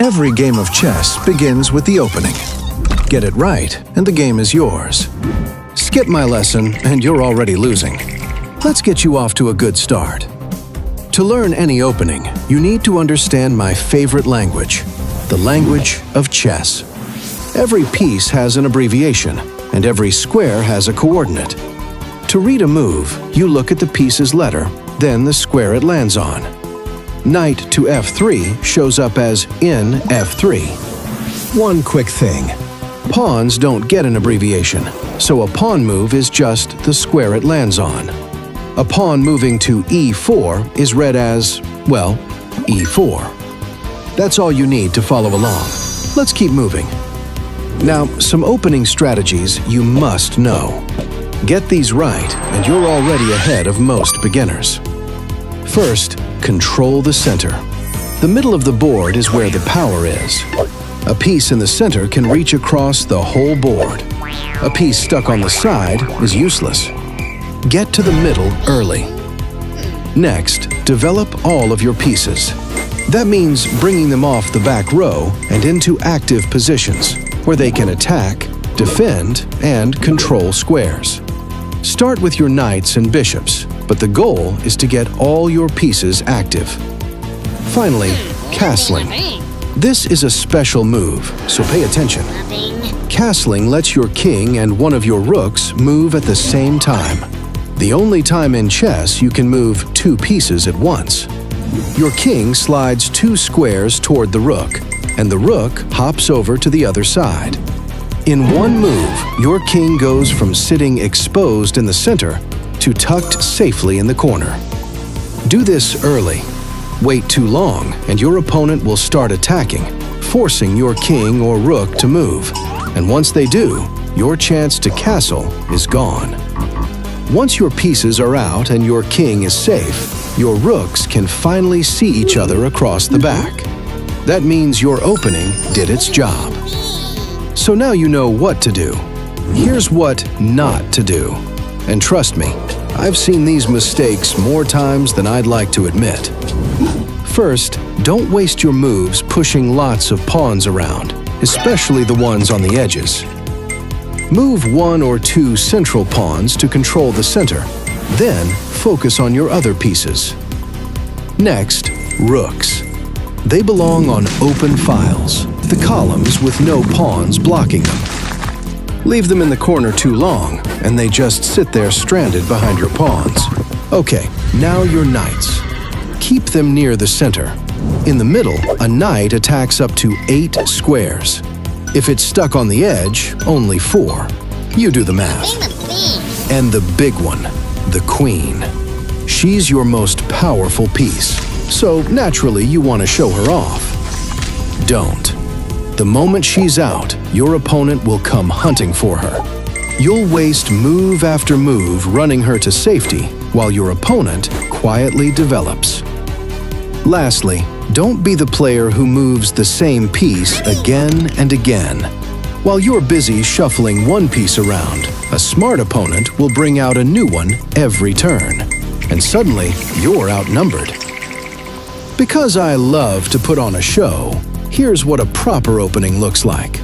Every game of chess begins with the opening. Get it right, and the game is yours. Skip my lesson, and you're already losing. Let's get you off to a good start. To learn any opening, you need to understand my favorite language, the language of chess. Every piece has an abbreviation, and every square has a coordinate. To read a move, you look at the piece's letter, then the square it lands on. Knight to f3 shows up as in f3. One quick thing. Pawns don't get an abbreviation, so a pawn move is just the square it lands on. A pawn moving to e4 is read as, well, e4. That's all you need to follow along. Let's keep moving. Now, some opening strategies you must know. Get these right, and you're already ahead of most beginners. First, control the center. The middle of the board is where the power is. A piece in the center can reach across the whole board. A piece stuck on the side is useless. Get to the middle early. Next, develop all of your pieces. That means bringing them off the back row and into active positions, where they can attack, defend, and control squares. Start with your knights and bishops, but the goal is to get all your pieces active. Finally, castling. This is a special move, so pay attention. Castling lets your king and one of your rooks move at the same time. The only time in chess you can move two pieces at once. Your king slides two squares toward the rook, and the rook hops over to the other side. In one move, your king goes from sitting exposed in the center to tucked safely in the corner. Do this early. Wait too long, and your opponent will start attacking, forcing your king or rook to move. And once they do, your chance to castle is gone. Once your pieces are out and your king is safe, your rooks can finally see each other across the back. That means your opening did its job. So now you know what to do. Here's what not to do. And trust me, I've seen these mistakes more times than I'd like to admit. First, don't waste your moves pushing lots of pawns around, especially the ones on the edges. Move one or two central pawns to control the center, then focus on your other pieces. Next, rooks. They belong on open files, the columns with no pawns blocking them. Leave them in the corner too long, and they just sit there stranded behind your pawns. Okay, now your knights. Keep them near the center. In the middle, a knight attacks up to 8 squares. If it's stuck on the edge, only 4. You do the math. And the big one, the queen. She's your most powerful piece, so naturally you want to show her off. Don't. The moment she's out, your opponent will come hunting for her. You'll waste move after move running her to safety while your opponent quietly develops. Lastly, don't be the player who moves the same piece again and again. While you're busy shuffling one piece around, a smart opponent will bring out a new one every turn, and suddenly you're outnumbered. Because I love to put on a show, here's what a proper opening looks like.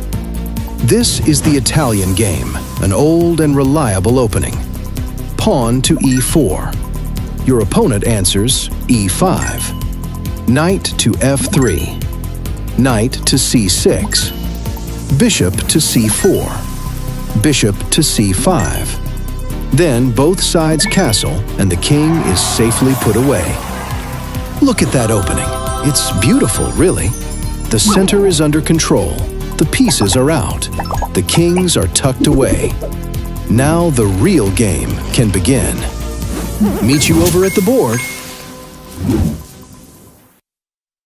This is the Italian game, an old and reliable opening. Pawn to e4. Your opponent answers e5. Knight to f3. Knight to c6. Bishop to c4. Bishop to c5. Then both sides castle, and the king is safely put away. Look at that opening. It's beautiful, really. The center is under control. The pieces are out. The kings are tucked away. Now the real game can begin. Meet you over at the board.